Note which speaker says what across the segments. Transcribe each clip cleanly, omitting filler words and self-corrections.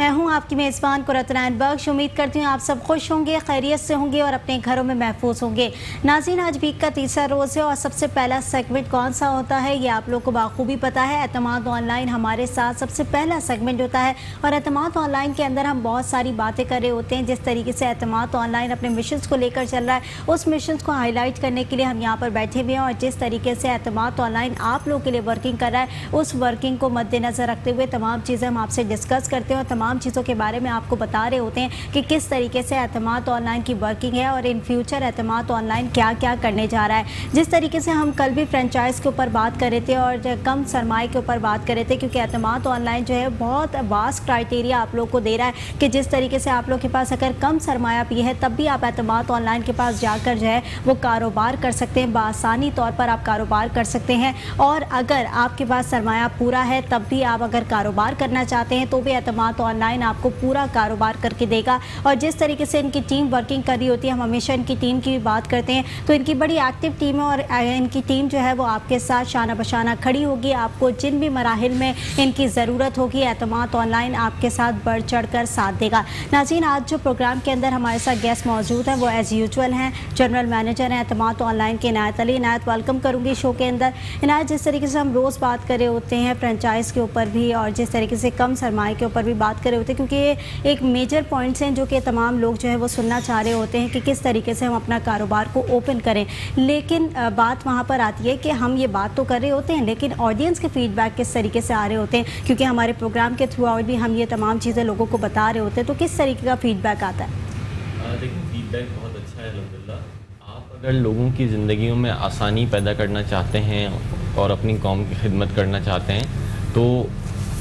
Speaker 1: मैं हूं आपकी मेज़बान कुरतनैन बख्श। उम्मीद करती हूं आप सब खुश होंगे, खैरियत से होंगे और अपने घरों में महफूज होंगे। नाज़रीन, आज वीक का तीसरा रोज़ है और सबसे पहला सेगमेंट कौन सा होता है ये आप लोग को बाखूबी पता है। एतमाद ऑनलाइन हमारे साथ सबसे पहला सेगमेंट होता है और एतमाद ऑनलाइन के अंदर हम बहुत सारी बातें कर रहे होते हैं। जिस तरीके से एतमाद ऑनलाइन अपने मिशंस को लेकर चल रहा है, उस मिशंस को हाईलाइट करने के लिए हम यहाँ पर बैठे हुए हैं और जिस तरीके से एतमाद ऑनलाइन आप लोगों के लिए वर्किंग कर रहा है, उस वर्किंग को मद्देनज़र रखते हुए तमाम चीज़ें हम आपसे डिस्कस करते हैं और तमाम चीज़ों के बारे में आपको बता रहे होते हैं कि किस तरीके से एतमाद ऑनलाइन की वर्किंग है और इन फ्यूचर एतमाद ऑनलाइन क्या क्या करने जा रहा है। जिस तरीके से हम कल भी फ्रेंचाइज के ऊपर बात कर रहे थे और कम सरमाए के ऊपर बात कर रहे थे, क्योंकि एतमाद ऑनलाइन जो है बहुत वास्ट क्राइटेरिया आप लोग को दे रहा है कि जिस तरीके से आप लोग के पास अगर कम सरमाया भी है तब भी आप एतमाद ऑनलाइन के पास जाकर जो है वो कारोबार कर सकते हैं, बआसानी तौर पर आप कारोबार कर सकते हैं। और अगर आपके पास सरमाया पूरा है तब भी आप अगर कारोबार करना चाहते हैं तो भी एतमाद ऑनलाइन आपको पूरा कारोबार करके देगा। और जिस तरीके से इनकी टीम वर्किंग कर रही होती है, हम हमेशा इनकी टीम की भी बात करते हैं, तो इनकी बड़ी एक्टिव टीम है और इनकी टीम जो है वो आपके साथ शाना बशाना खड़ी होगी। आपको जिन भी मराहिल में इनकी ज़रूरत होगी, एतमाद ऑनलाइन आपके साथ बढ़ चढ़ कर साथ देगा। नाज़रीन, आज जो प्रोग्राम के अंदर हमारे साथ गेस्ट मौजूद हैं वो एज़ यूजुअल हैं जनरल मैनेजर हैं एतमाद ऑनलाइन के इनायत अली। इनायत, वेलकम करूँगी शो के अंदर। इनायत, जिस तरीके से हम रोज़ बात कर रहे होते हैं फ्रेंचाइज़ के ऊपर भी और जिस तरीके से कम सरमाए के ऊपर भी बात कर रहे होते हैं, क्योंकि ये एक मेजर पॉइंट्स हैं जो कि तमाम लोग जो है वो सुनना चाह रहे होते हैं कि किस तरीके से हम अपना कारोबार को ओपन करें। लेकिन बात वहाँ पर आती है कि हम ये बात तो कर रहे होते हैं लेकिन ऑडियंस के फीडबैक किस तरीके से आ रहे होते हैं, क्योंकि हमारे प्रोग्राम के थ्रू आउट भी हम ये तमाम चीज़ें लोगों को बता रहे होते हैं, तो किस तरीके का फीडबैक आता है?
Speaker 2: देखिए, फीडबैक बहुत अच्छा है अल्हम्दुलिल्लाह। आप अगर लोगों की ज़िंदगियों में आसानी पैदा करना चाहते हैं और अपनी कौम की खिदमत करना चाहते हैं तो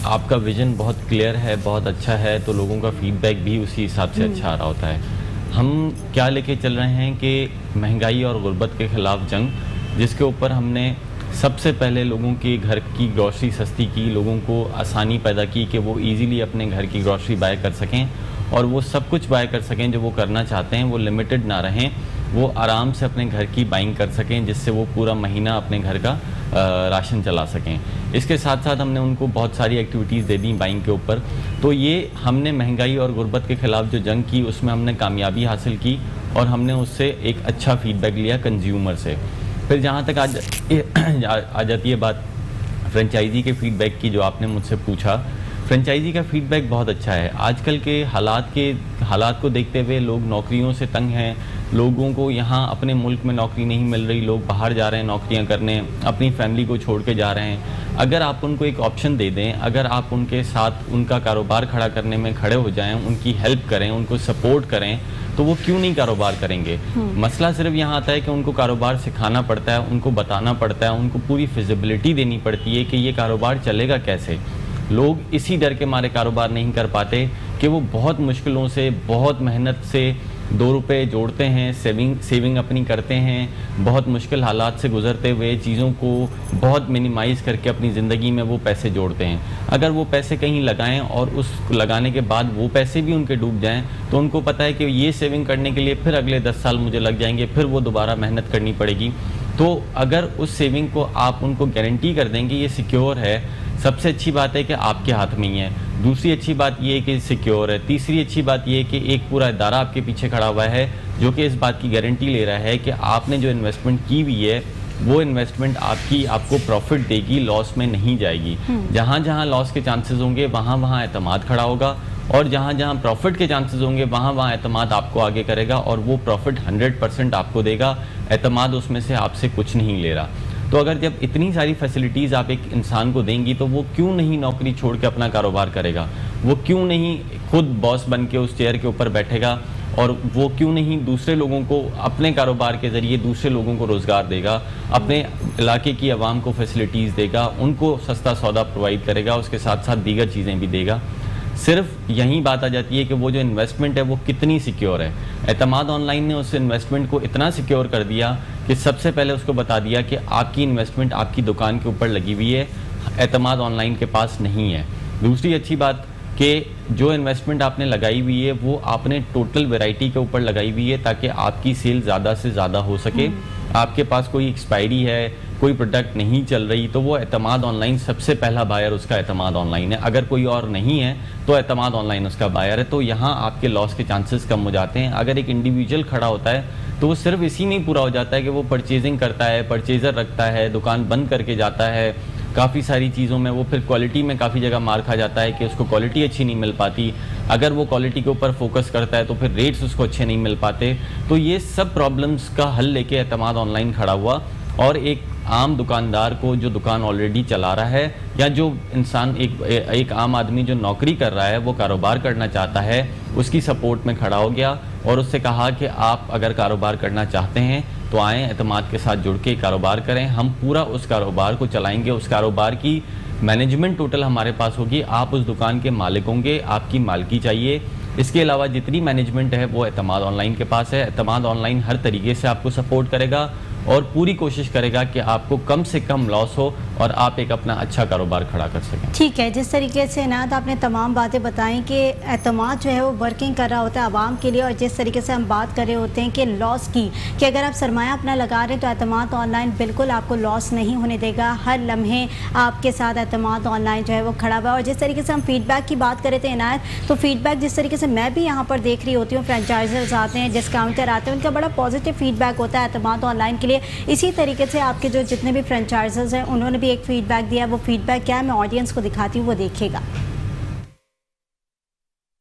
Speaker 2: आपका विज़न बहुत क्लियर है, बहुत अच्छा है, तो लोगों का फीडबैक भी उसी हिसाब से अच्छा आ रहा होता है। हम क्या लेके चल रहे हैं कि महंगाई और गुर्बत के ख़िलाफ़ जंग, जिसके ऊपर हमने सबसे पहले लोगों के घर की ग्रॉसरी सस्ती की, लोगों को आसानी पैदा की कि वो इजीली अपने घर की ग्रॉसरी बाय कर सकें और वो सब कुछ बाय कर सकें जो वो करना चाहते हैं, वो लिमिटेड ना रहें, वो आराम से अपने घर की बाइंग कर सकें जिससे वो पूरा महीना अपने घर का राशन चला सकें। इसके साथ साथ हमने उनको बहुत सारी एक्टिविटीज़ दे दी बाइंग के ऊपर। तो ये हमने महंगाई और गुर्बत के ख़िलाफ़ जो जंग की उसमें हमने कामयाबी हासिल की और हमने उससे एक अच्छा फीडबैक लिया कंज्यूमर से। फिर जहाँ तक आ जाती है बात फ्रेंचाइजी के फ़ीडबैक की जो आपने मुझसे पूछा, फ्रेंचाइजी का फ़ीडबैक बहुत अच्छा है। आजकल के हालात को देखते हुए लोग नौकरियों से तंग हैं, लोगों को यहाँ अपने मुल्क में नौकरी नहीं मिल रही, लोग बाहर जा रहे हैं नौकरियाँ करने, अपनी फैमिली को छोड़ के जा रहे हैं। अगर आप उनको एक ऑप्शन दे दें, अगर आप उनके साथ उनका कारोबार खड़ा करने में खड़े हो जाएं, उनकी हेल्प करें, उनको सपोर्ट करें, तो वो क्यों नहीं कारोबार करेंगे। मसला सिर्फ यहाँ आता है कि उनको कारोबार सिखाना पड़ता है, उनको बताना पड़ता है, उनको पूरी फिजिबिलिटी देनी पड़ती है कि ये कारोबार चलेगा कैसे। लोग इसी डर के मारे कारोबार नहीं कर पाते कि वो बहुत मुश्किलों से, बहुत मेहनत से 2 रुपये जोड़ते हैं, सेविंग अपनी करते हैं, बहुत मुश्किल हालात से गुजरते हुए चीज़ों को बहुत मिनिमाइज़ करके अपनी ज़िंदगी में वो पैसे जोड़ते हैं। अगर वो पैसे कहीं लगाएं और उस लगाने के बाद वो पैसे भी उनके डूब जाएं तो उनको पता है कि ये सेविंग करने के लिए फिर अगले 10 साल मुझे लग जाएंगे, फिर वो दोबारा मेहनत करनी पड़ेगी। तो अगर उस सेविंग को आप उनको गारंटी कर देंगे ये सिक्योर है, सबसे अच्छी बात है कि आपके हाथ में ही है। दूसरी अच्छी बात ये है कि सिक्योर है। तीसरी अच्छी बात ये है कि एक पूरा इदारा आपके पीछे खड़ा हुआ है जो कि इस बात की गारंटी ले रहा है कि आपने जो इन्वेस्टमेंट की हुई है वो इन्वेस्टमेंट आपको प्रॉफिट देगी, लॉस में नहीं जाएगी। जहाँ जहाँ लॉस के चांसेस होंगे वहाँ वहाँ एतमाद खड़ा होगा और जहाँ जहाँ प्रॉफिट के चांसेस होंगे वहाँ वहाँ एतमाद आपको आगे करेगा और वो प्रॉफिट 100% आपको देगा। एतमाद उसमें से आपसे कुछ नहीं ले रहा। तो अगर जब इतनी सारी फैसिलिटीज़ आप एक इंसान को देंगी तो वो क्यों नहीं नौकरी छोड़ के अपना कारोबार करेगा, वो क्यों नहीं खुद बॉस बन के उस चेयर के ऊपर बैठेगा और वो क्यों नहीं दूसरे लोगों को अपने कारोबार के ज़रिए दूसरे लोगों को रोज़गार देगा, अपने इलाके की आवाम को फैसिलिटीज़ देगा, उनको सस्ता सौदा प्रोवाइड करेगा, उसके साथ साथ दीगर चीज़ें भी देगा। सिर्फ यही बात आ जाती है कि वो जो इन्वेस्टमेंट है वो कितनी सिक्योर है। एतमाद ऑनलाइन ने उस इन्वेस्टमेंट को इतना सिक्योर कर दिया कि सबसे पहले उसको बता दिया कि आपकी इन्वेस्टमेंट आपकी दुकान के ऊपर लगी हुई है, एतमाद ऑनलाइन के पास नहीं है। दूसरी अच्छी बात कि जो इन्वेस्टमेंट आपने लगाई हुई है वो आपने टोटल वैरायटी के ऊपर लगाई हुई है ताकि आपकी सेल ज़्यादा से ज़्यादा हो सके। आपके पास कोई एक्सपायरी है कोई प्रोडक्ट नहीं चल रही तो वो एतमाद ऑनलाइन सबसे पहला बायर उसका एतमाद ऑनलाइन है। अगर कोई और नहीं है तो एतमाद ऑनलाइन उसका बायर है। तो यहाँ आपके लॉस के चांसेस कम हो जाते हैं। अगर एक इंडिविजुअल खड़ा होता है तो वो सिर्फ इसी में पूरा हो जाता है कि वो परचेजिंग करता है, परचेजर रखता है, दुकान बंद करके जाता है, काफ़ी सारी चीज़ों में वो फिर क्वालिटी में काफ़ी जगह मार खा जाता है कि उसको क्वालिटी अच्छी नहीं मिल पाती। अगर वो क्वालिटी के ऊपर फोकस करता है तो फिर रेट्स उसको अच्छे नहीं मिल पाते। तो ये सब प्रॉब्लम्स का हल लेके एतमाद ऑनलाइन खड़ा हुआ और एक आम दुकानदार को जो दुकान ऑलरेडी चला रहा है या जो इंसान एक आम आदमी जो नौकरी कर रहा है वो कारोबार करना चाहता है उसकी सपोर्ट में खड़ा हो गया और उससे कहा कि आप अगर कारोबार करना चाहते हैं तो आएँ, एतमाद के साथ जुड़ के कारोबार करें, हम पूरा उस कारोबार को चलाएंगे। उस कारोबार की मैनेजमेंट टोटल हमारे पास होगी, आप उस दुकान के मालिक होंगे, आपकी मालकी चाहिए। इसके अलावा जितनी मैनेजमेंट है वो एतमाद ऑनलाइन के पास है। एतमाद ऑनलाइन हर तरीके से आपको सपोर्ट करेगा और पूरी कोशिश करेगा कि आपको कम से कम लॉस हो और आप एक अपना अच्छा कारोबार खड़ा कर सकें।
Speaker 1: ठीक है, जिस तरीके से इनायत आपने तमाम बातें बताई कि एतमाद जो है वो वर्किंग कर रहा होता है आवाम के लिए, और जिस तरीके से हम बात कर रहे होते हैं कि लॉस की, कि अगर आप सरमाया अपना लगा रहे हैं तो एतमाद ऑनलाइन बिल्कुल आपको लॉस नहीं होने देगा। हर लम्हे आपके साथ एतमाद ऑनलाइन जो है वो खड़ा हुआ है। और जिस तरीके से हम फीडबैक की बात कर रहे थे इनायत, तो फीडबैक जिस तरीके से मैं भी यहाँ पर देख रही होती हूँ, फ्रेंचाइजर्स आते हैं, डिस्काउंटर आते हैं, उनका बड़ा पॉजिटिव फीडबैक होता है एतमाद ऑनलाइन के लिए। इसी तरीके से आपके जो जितने भी फ्रेंचाइजर्स हैं उन्होंने भी एक फीडबैक दिया। वो फीडबैक क्या है मैं ऑडियंस को दिखाती हूँ, वो देखिएगा।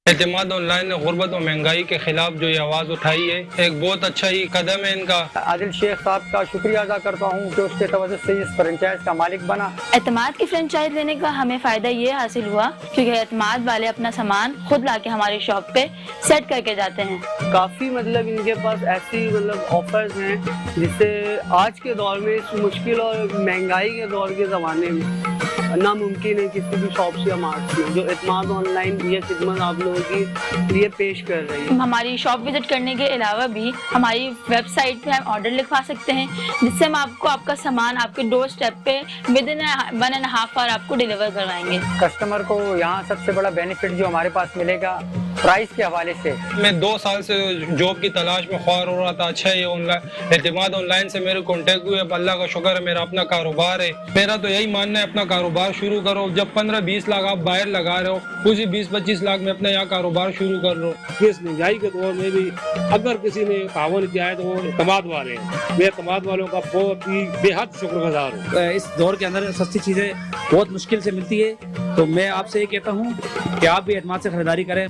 Speaker 3: एतमाद ऑनलाइन ने गुर्बत और महंगाई के खिलाफ जो ये आवाज़ उठाई है, एक बहुत अच्छा ही कदम है इनका।
Speaker 4: आदिल शेख साहब का शुक्रिया अदा करता हूँ कि उसके तवज्जो से इस फ्रेंचाइज का मालिक बना।
Speaker 5: एतमाद की फ्रेंचाइज लेने का हमें फ़ायदा ये हासिल हुआ क्योंकि एतमाद वाले अपना सामान खुद लाके हमारी शॉप पे सेट करके जाते हैं।
Speaker 4: काफ़ी मतलब इनके पास ऐसी मतलब ऑफर्स हैं जिससे आज के दौर में, इस मुश्किल और महंगाई के दौर के ज़माने में नामुमकिन है किसी भी शॉप से या मार्ट में, जो एतमाद ऑनलाइन ये खिदमत आप लोगों के लिए पेश कर रही है।
Speaker 5: हमारी शॉप विजिट करने के अलावा भी हमारी वेबसाइट पे हम ऑर्डर लिखवा सकते हैं, जिससे हम आपको आपका सामान आपके डोर स्टेप पे विदिन 1.5 आवर आपको डिलीवर करवाएंगे।
Speaker 4: कस्टमर को यहाँ सबसे बड़ा बेनिफिट जो हमारे पास मिलेगा प्राइस के हवाले से।
Speaker 3: मैं 2 साल से जॉब की तलाश में ख्वार हो रहा था। अच्छा ये ऑनलाइन एतमाद ऑनलाइन से मेरे कॉन्टेक्ट हुए, अल्लाह का शुक्र है मेरा अपना कारोबार है। मेरा तो यही मानना है अपना कारोबार शुरू करो। जब 15-20 लाख आप बाहर लगा रहे हो, उसी 20-25 लाख में अपना यहाँ कारोबार शुरू कर लो।
Speaker 6: इस महंगाई के दौर में भी अगर किसी ने तावन किया है तो वो एतमाद वाले हैं। मैं एतमाद वालों का बहुत ही बेहद शुक्रगुजार हूँ।
Speaker 7: इस दौर के अंदर सस्ती चीज़ें बहुत मुश्किल से मिलती है, तो मैं आपसे ये कहता हूँ कि आप भी एतमाद से खरीदारी करें।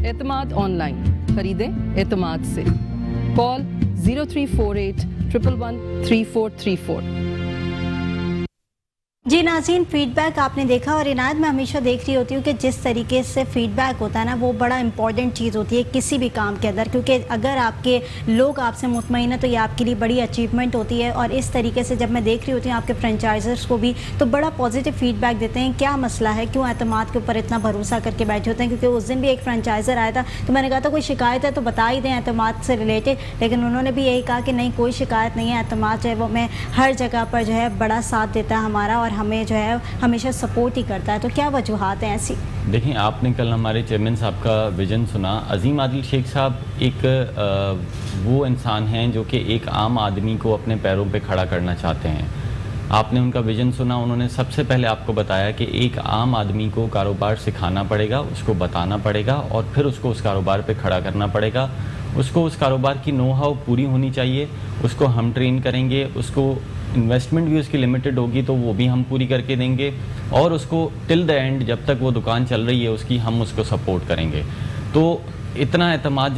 Speaker 8: एतमाद ऑनलाइन खरीदें एतमाद से। कॉल 0348 111 3434।
Speaker 1: जी नाज़रीन, फीडबैक आपने देखा और इनायत मैं हमेशा देख रही होती हूँ कि जिस तरीके से फीडबैक होता है ना वो बड़ा इंपॉर्टेंट चीज़ होती है किसी भी काम के अंदर, क्योंकि अगर आपके लोग आपसे मुतमईन है तो ये आपके लिए बड़ी अचीवमेंट होती है। और इस तरीके से जब मैं देख रही होती हूँ आपके फ्रेंचाइजर्स को भी, तो बड़ा पॉजिटिव फीडबैक देते हैं। क्या मसला है, क्यों एतमाद के ऊपर इतना भरोसा करके बैठे होते हैं? क्योंकि उस दिन भी एक फ्रेंचाइजर आया था तो मैंने कहा था कोई शिकायत है तो बता ही दें एतमाद से रिलेटेड, लेकिन उन्होंने भी यही कहा कि नहीं कोई शिकायत नहीं है, एतमाद जो है वो मैं हर जगह पर जो है बड़ा साथ देता है हमारा और हमें जो है हमेशा सपोर्ट ही करता है। तो क्या वजूहात हैं ऐसी?
Speaker 2: देखिए, आपने कल हमारे चेयरमैन साहब का विज़न सुना। अजीम आदिल शेख साहब एक वो इंसान हैं जो कि एक आम आदमी को अपने पैरों पे खड़ा करना चाहते हैं। आपने उनका विज़न सुना। उन्होंने सबसे पहले आपको बताया कि एक आम आदमी को कारोबार सिखाना पड़ेगा, उसको बताना पड़ेगा और फिर उसको उस कारोबार पे खड़ा करना पड़ेगा। उसको उस कारोबार की नो हाउ पूरी होनी चाहिए, उसको हम ट्रेन करेंगे, उसको इन्वेस्टमेंट भी उसकी लिमिटेड होगी तो वो भी हम पूरी करके देंगे और उसको टिल द एंड जब तक वो दुकान चल रही है उसकी हम उसको सपोर्ट करेंगे। तो इतना एतमाद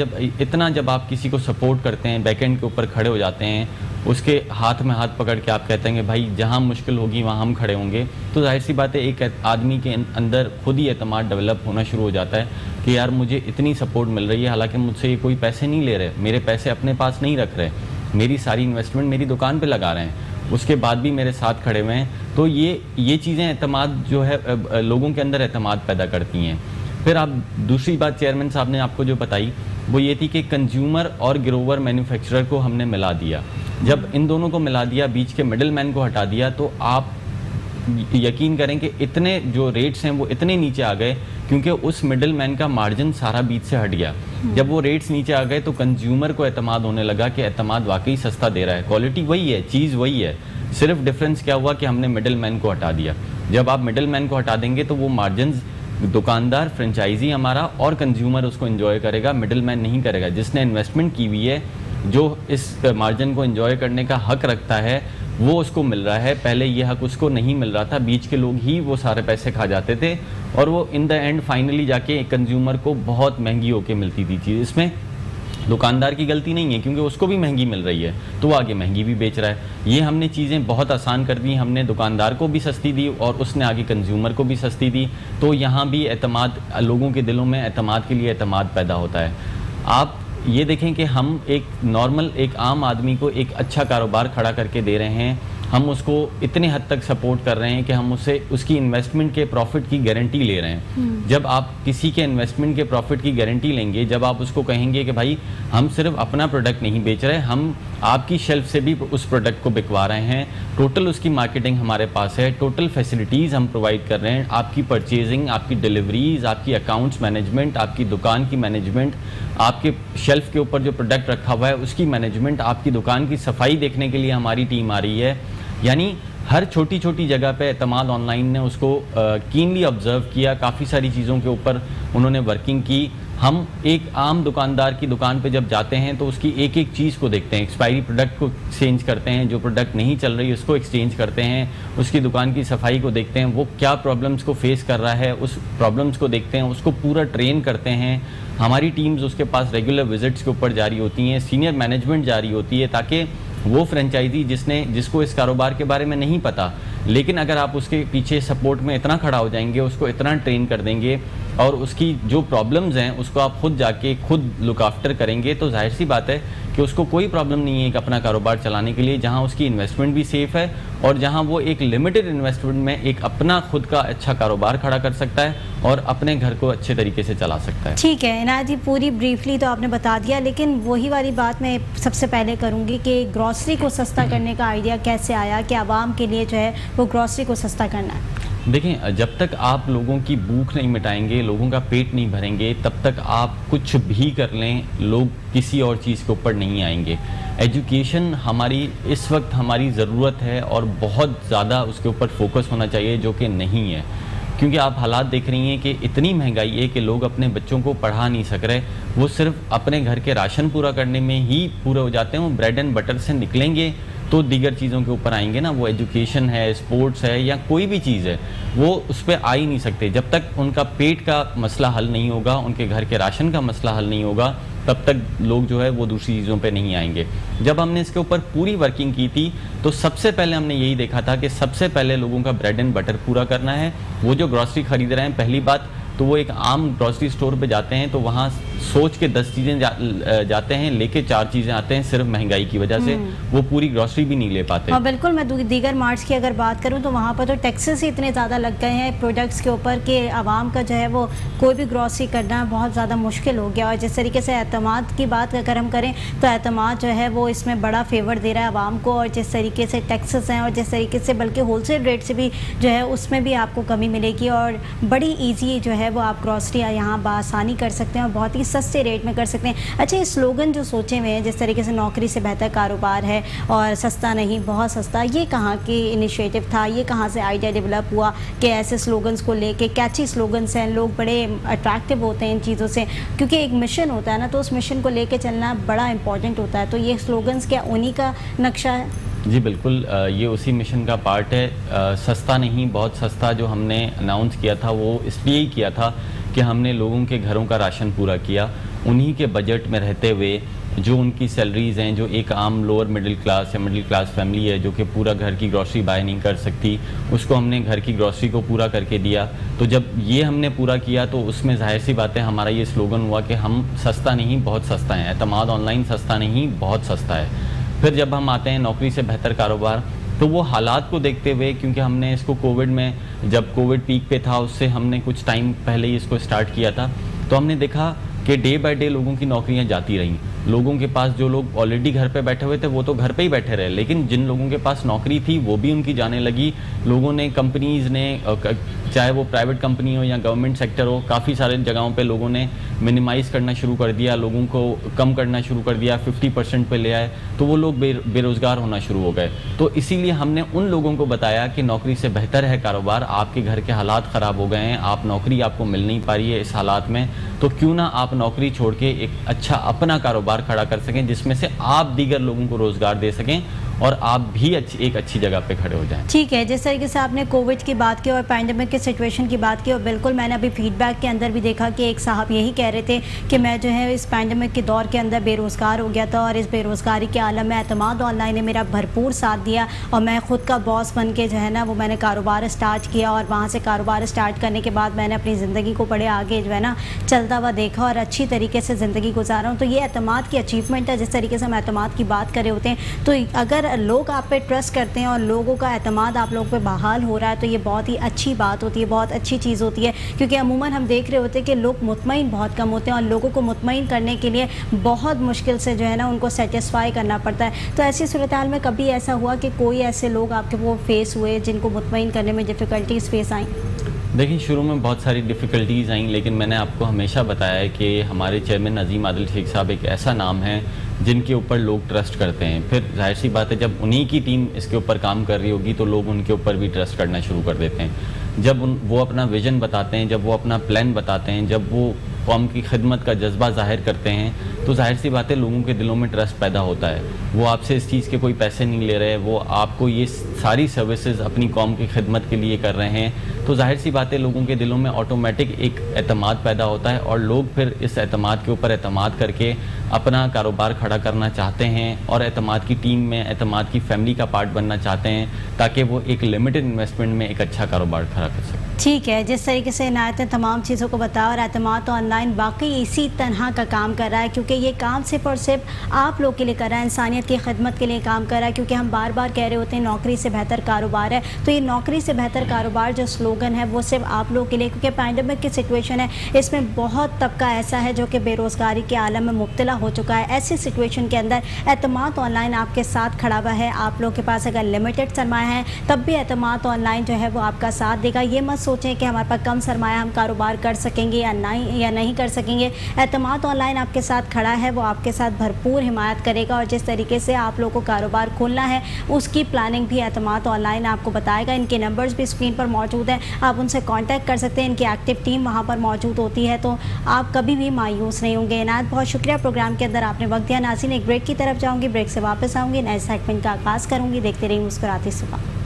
Speaker 2: जब आप किसी को सपोर्ट करते हैं, बैकएंड के ऊपर खड़े हो जाते हैं, उसके हाथ में हाथ पकड़ के आप कहते हैं कि भाई जहाँ मुश्किल होगी वहाँ हम खड़े होंगे, तो जाहिर सी बात है एक आदमी के अंदर खुद ही एतमाद डेवलप होना शुरू हो जाता है कि यार मुझे इतनी सपोर्ट मिल रही है, हालांकि मुझसे ये कोई पैसे नहीं ले रहे, मेरे पैसे अपने पास नहीं रख रहे, मेरी सारी इन्वेस्टमेंट मेरी दुकान पे लगा रहे हैं, उसके बाद भी मेरे साथ खड़े हुए हैं। तो ये चीज़ें एतमाद जो है लोगों के अंदर एतमाद पैदा करती हैं। फिर आप दूसरी बात चेयरमैन साहब ने आपको जो बताई वो ये थी कि कंज्यूमर और ग्रोवर मैन्युफैक्चरर को हमने मिला दिया। जब इन दोनों को मिला दिया, बीच के मिडिल मैन को हटा दिया, तो आप यकीन करें कि इतने जो रेट्स हैं वो इतने नीचे आ गए क्योंकि उस मिडिल मैन का मार्जिन सारा बीच से हट गया। जब वो रेट्स नीचे आ गए तो कंज्यूमर को एतमाद होने लगा कि एतमाद वाकई सस्ता दे रहा है, क्वालिटी वही है, चीज़ वही है, सिर्फ डिफरेंस क्या हुआ कि हमने मिडिल मैन को हटा दिया। जब आप मिडिल मैन को हटा देंगे तो वो मार्जिन दुकानदार, फ्रेंचाइजी हमारा और कंज्यूमर उसको एंजॉय करेगा, मिडिल मैन नहीं करेगा। जिसने इन्वेस्टमेंट की हुई है, जो इस मार्जिन को एंजॉय करने का हक रखता है, वो उसको मिल रहा है। पहले ये हक उसको नहीं मिल रहा था, बीच के लोग ही वो सारे पैसे खा जाते थे और वो इन द एंड फाइनली जाके कंज्यूमर को बहुत महंगी होके मिलती थी चीज़। इसमें दुकानदार की गलती नहीं है क्योंकि उसको भी महंगी मिल रही है तो वो आगे महंगी भी बेच रहा है। ये हमने चीज़ें बहुत आसान कर दी, हमने दुकानदार को भी सस्ती दी और उसने आगे कंज्यूमर को भी सस्ती दी। तो यहाँ भी एतमाद, लोगों के दिलों में एतमाद के लिए एतमाद पैदा होता है। आप ये देखें कि हम एक नॉर्मल, एक आम आदमी को एक अच्छा कारोबार खड़ा करके दे रहे हैं, हम उसको इतने हद तक सपोर्ट कर रहे हैं कि हम उससे उसकी इन्वेस्टमेंट के प्रॉफिट की गारंटी ले रहे हैं। जब आप किसी के इन्वेस्टमेंट के प्रॉफिट की गारंटी लेंगे, जब आप उसको कहेंगे कि भाई हम सिर्फ अपना प्रोडक्ट नहीं बेच रहे, हम आपकी शेल्फ से भी उस प्रोडक्ट को बिकवा रहे हैं, टोटल उसकी मार्केटिंग हमारे पास है, टोटल फैसिलिटीज़ हम प्रोवाइड कर रहे हैं, आपकी परचेजिंग, आपकी डिलीवरीज, आपकी अकाउंट्स मैनेजमेंट, आपकी दुकान की मैनेजमेंट, आपके शेल्फ के ऊपर जो प्रोडक्ट रखा हुआ है उसकी मैनेजमेंट, आपकी दुकान की सफाई देखने के लिए हमारी टीम आ रही है। यानी हर छोटी छोटी जगह पे एतमाद ऑनलाइन ने उसको कीनली ऑब्जर्व किया, काफ़ी सारी चीज़ों के ऊपर उन्होंने वर्किंग की। हम एक आम दुकानदार की दुकान पे जब जाते हैं तो उसकी एक एक चीज़ को देखते हैं, एक्सपायरी प्रोडक्ट को एक्सचेंज करते हैं, जो प्रोडक्ट नहीं चल रही उसको एक्सचेंज करते हैं, उसकी दुकान की सफाई को देखते हैं, वो क्या प्रॉब्लम्स को फेस कर रहा है, उस प्रॉब्लम्स को देखते हैं, उसको पूरा ट्रेन करते हैं। हमारी टीम्स उसके पास रेगुलर विजिट्स के ऊपर जारी होती हैं, सीनियर मैनेजमेंट जारी होती है, ताकि वो फ्रेंचाइजी जिसको इस कारोबार के बारे में नहीं पता, लेकिन अगर आप उसके पीछे सपोर्ट में इतना खड़ा हो जाएंगे, उसको इतना ट्रेन कर देंगे और उसकी जो प्रॉब्लम्स हैं उसको आप खुद जाके खुद लुक आफ्टर करेंगे, तो जाहिर सी बात है कि उसको कोई प्रॉब्लम नहीं है कि अपना कारोबार चलाने के लिए, जहां उसकी इन्वेस्टमेंट भी सेफ़ है और जहां वो एक लिमिटेड इन्वेस्टमेंट में एक अपना खुद का अच्छा कारोबार खड़ा कर सकता है और अपने घर को अच्छे तरीके से चला सकता है।
Speaker 1: ठीक है इनायत जी, पूरी ब्रीफली तो आपने बता दिया, लेकिन वही वाली बात मैं सबसे पहले करूँगी कि ग्रॉसरी को सस्ता करने का आइडिया कैसे आया कि आवाम के लिए जो है वो ग्रॉसरी को सस्ता करना है?
Speaker 2: देखें, जब तक आप लोगों की भूख नहीं मिटाएंगे, लोगों का पेट नहीं भरेंगे, तब तक आप कुछ भी कर लें, लोग किसी और चीज़ के ऊपर नहीं आएंगे। एजुकेशन हमारी इस वक्त हमारी ज़रूरत है और बहुत ज़्यादा उसके ऊपर फोकस होना चाहिए, जो कि नहीं है, क्योंकि आप हालात देख रही हैं कि इतनी महंगाई है कि लोग अपने बच्चों को पढ़ा नहीं सक रहे, वो सिर्फ अपने घर के राशन पूरा करने में ही पूरे हो जाते हैं। वो ब्रेड एंड बटर से निकलेंगे तो दीगर चीज़ों के ऊपर आएंगे ना, वो एजुकेशन है, स्पोर्ट्स है या कोई भी चीज़ है, वो उस पर आ ही नहीं सकते। जब तक उनका पेट का मसला हल नहीं होगा, उनके घर के राशन का मसला हल नहीं होगा, तब तक लोग जो है वो दूसरी चीज़ों पे नहीं आएंगे। जब हमने इसके ऊपर पूरी वर्किंग की थी तो सबसे पहले हमने यही देखा था कि सबसे पहले लोगों का ब्रेड एंड बटर पूरा करना है। वो जो ग्रॉसरी खरीद रहे हैं, पहली बात तो वो एक आम ग्रॉसरी स्टोर पे जाते हैं तो वहाँ सोच के 10 चीज़ें जाते हैं, लेके 4 चीज़ें आते हैं, सिर्फ महंगाई की वजह से वो पूरी ग्रॉसरी भी नहीं ले पाते।
Speaker 1: हाँ बिल्कुल, मैं दीगर मार्ट्स की अगर बात करूँ तो वहाँ पर तो टैक्सेस ही इतने ज़्यादा लग गए हैं प्रोडक्ट्स के ऊपर कि आवाम का जो है वो कोई भी ग्रॉसरी करना बहुत ज़्यादा मुश्किल हो गया। और जिस तरीके से एतमाद की बात अगर हम करें तो एतमाद जो है वो इसमें बड़ा फेवर दे रहा है आवाम को, और जिस तरीके से टैक्सेस हैं और जिस तरीके से बल्कि होलसेल रेट से भी जो है उसमें भी आपको कमी मिलेगी और बड़ी ईजी जो है वो आप ग्रॉसरी यहाँ बासानी कर सकते हैं और बहुत ही सस्ते रेट में कर सकते हैं। अच्छा, ये स्लोगन जो सोचे हुए हैं जिस तरीके से नौकरी से बेहतर कारोबार है और सस्ता नहीं बहुत सस्ता, ये कहाँ की इनिशिएटिव था, ये कहाँ से आइडिया डेवलप हुआ कि ऐसे स्लोगन्स को लेके, कैची स्लोगन्स हैं, लोग बड़े अट्रैक्टिव होते हैं इन चीज़ों से, क्योंकि एक मिशन होता है ना, तो उस मिशन को लेके चलना बड़ा इंपॉर्टेंट होता है। तो ये स्लोगन्स क्या उन्हीं का नक्शा है?
Speaker 2: जी बिल्कुल, ये उसी मिशन का पार्ट है। सस्ता नहीं बहुत सस्ता जो हमने अनाउंस किया था वो इसलिए ही किया था कि हमने लोगों के घरों का राशन पूरा किया, उन्हीं के बजट में रहते हुए, जो उनकी सैलरीज़ हैं, जो एक आम लोअर मिडिल क्लास या मिडिल क्लास फैमिली है जो कि पूरा घर की ग्रॉसरी बाय नहीं कर सकती, उसको हमने घर की ग्रॉसरी को पूरा करके दिया। तो जब ये हमने पूरा किया तो उसमें जाहिर सी बात है हमारा ये स्लोगन हुआ कि हम सस्ता नहीं बहुत सस्ता हैं, एतमाद ऑनलाइन सस्ता नहीं बहुत सस्ता है। फिर जब हम आते हैं नौकरी से बेहतर कारोबार, तो वो हालात को देखते हुए, क्योंकि हमने इसको कोविड में, जब कोविड पीक पे था उससे हमने कुछ टाइम पहले ही इसको स्टार्ट किया था, तो हमने देखा कि डे बाय डे लोगों की नौकरियां जाती रहीं। लोगों के पास, जो लोग ऑलरेडी घर पे बैठे हुए थे वो तो घर पे ही बैठे रहे, लेकिन जिन लोगों के पास नौकरी थी वो भी उनकी जाने लगी। लोगों ने, कंपनीज़ ने, चाहे वो प्राइवेट कंपनी हो या गवर्नमेंट सेक्टर हो, काफ़ी सारे जगहों पे लोगों ने मिनिमाइज़ करना शुरू कर दिया, लोगों को कम करना शुरू कर दिया, 50% पे ले आए, तो वो लोग बेरोज़गार होना शुरू हो गए। तो इसीलिए हमने उन लोगों को बताया कि नौकरी से बेहतर है कारोबार, आपके घर के हालात ख़राब हो गए हैं, आप नौकरी आपको मिल नहीं पा रही है इस हालात में, तो क्यों ना आप नौकरी छोड़ के एक अच्छा अपना कारोबार खड़ा कर सकें जिसमें से आप दीगर लोगों को रोज़गार दे सकें और आप भी एक अच्छी जगह पे खड़े हो जाएं।
Speaker 1: ठीक है, जिस तरीके से आपने कोविड की बात की और पैंडेमिक की सिचुएशन की बात की, और बिल्कुल मैंने अभी फीडबैक के अंदर भी देखा कि एक साहब यही कह रहे थे कि मैं जो है इस पैंडेमिक के दौर के अंदर बेरोज़गार हो गया था और इस बेरोज़गारी के आलम में एतमाद ऑनलाइन ने मेरा भरपूर साथ दिया और मैं ख़ुद का बॉस बन के जो है ना वो मैंने कारोबार स्टार्ट किया और वहाँ से कारोबार स्टार्ट करने के बाद मैंने अपनी ज़िंदगी को बड़े आगे जो है ना चलता हुआ देखा और अच्छी तरीके से ज़िंदगी गुजारा हूँ। तो ये एतमाद की अचीवमेंट है। जिस तरीके से हम एतमाद की बात कर रहे होते हैं, तो अगर लोग आप पे ट्रस्ट करते हैं और लोगों का एतमाद आप लोगों पे बहाल हो रहा है तो ये बहुत ही अच्छी बात होती है, बहुत अच्छी चीज़ होती है। क्योंकि अमूमन हम देख रहे होते हैं कि लोग मुतमईन बहुत कम होते हैं और लोगों को मुतमईन करने के लिए बहुत मुश्किल से जो है ना उनको सेटिस्फाई करना पड़ता है। तो ऐसी सूरत हाल में कभी ऐसा हुआ कि कोई ऐसे लोग आपके वो फेस हुए जिनको मुतमईन करने में डिफ़िकल्टीज़ फेस आई?
Speaker 2: देखिए, शुरू में बहुत सारी डिफ़िकल्टीज़ आई, लेकिन मैंने आपको हमेशा बताया है कि हमारे चेयरमैन अज़ीम आदिल शेख साहब एक ऐसा नाम है जिनके ऊपर लोग ट्रस्ट करते हैं। फिर जाहिर सी बात है, जब उन्हीं की टीम इसके ऊपर काम कर रही होगी तो लोग उनके ऊपर भी ट्रस्ट करना शुरू कर देते हैं। जब वो अपना विज़न बताते हैं, जब वो अपना प्लान बताते हैं, जब वो कौम की खिदमत का जज्बा ज़ाहिर करते हैं, तो जाहिर सी बात है लोगों के दिलों में ट्रस्ट पैदा होता है। वो आपसे इस चीज़ के कोई पैसे नहीं ले रहे, वो आपको ये सारी सर्विसेज अपनी कौम की खिदमत के लिए कर रहे हैं, तो जाहिर सी बात है लोगों के दिलों में ऑटोमेटिक एक एतमाद पैदा होता है और लोग फिर इस एतमाद के ऊपर एतमाद करके अपना कारोबार खड़ा करना चाहते हैं और एतमाद की टीम में, एतमाद की फैमिली का पार्ट बनना चाहते हैं ताकि वो एक लिमिटेड इन्वेस्टमेंट में एक अच्छा कारोबार खड़ा कर सकें।
Speaker 1: ठीक है, जिस तरीके से इनायत ने तमाम चीज़ों को बताया और एतमाद ऑनलाइन वाकई इसी तरह का काम कर रहा है, क्योंकि ये काम सिर्फ और सिर्फ आप लोग के लिए कर रहा है, इंसानियत की खिदमत के लिए काम कर रहा है। क्योंकि हम बार बार कह रहे होते हैं नौकरी से बेहतर कारोबार है, तो ये नौकरी से बेहतर कारोबार जो स्लोगन है वो सिर्फ आप लोग के लिए, क्योंकि पैंडेमिक की सिचुएशन है, इसमें बहुत तबका ऐसा है जो कि बेरोज़गारी के आलम में मुब्तला हो चुका है। ऐसी सिचुएशन के अंदर एतमाद ऑनलाइन आपके साथ खड़ा हुआ है। आप लोग के पास अगर लिमिटेड सरमाया है तब भी एतमाद ऑनलाइन जो है वो आपका साथ देगा। ये मत सोचें कि हमारे पास कम सरमाया हम कारोबार कर सकेंगे या नहीं कर सकेंगे। एतमाद ऑनलाइन आपके साथ खड़ा है, वो आपके साथ भरपूर हिमायत करेगा और जिस तरीके से आप लोगों को कारोबार खोलना है उसकी प्लानिंग भी एतमाद ऑनलाइन आपको बताएगा। इनके नंबर्स भी स्क्रीन पर मौजूद हैं, आप उनसे कांटेक्ट कर सकते हैं। इनकी एक्टिव टीम वहाँ पर मौजूद होती है, तो आप कभी भी मायूस नहीं होंगे। इनायत, बहुत शुक्रिया प्रोग्राम के अंदर आपने वक्त दिया। नाज़रीन, एक ब्रेक की तरफ जाऊँगी, ब्रेक से वापस आऊँगी, नए सेगमेंट का आगाज़ करूँगी। देखते रहिए मुस्कुराती सुबह।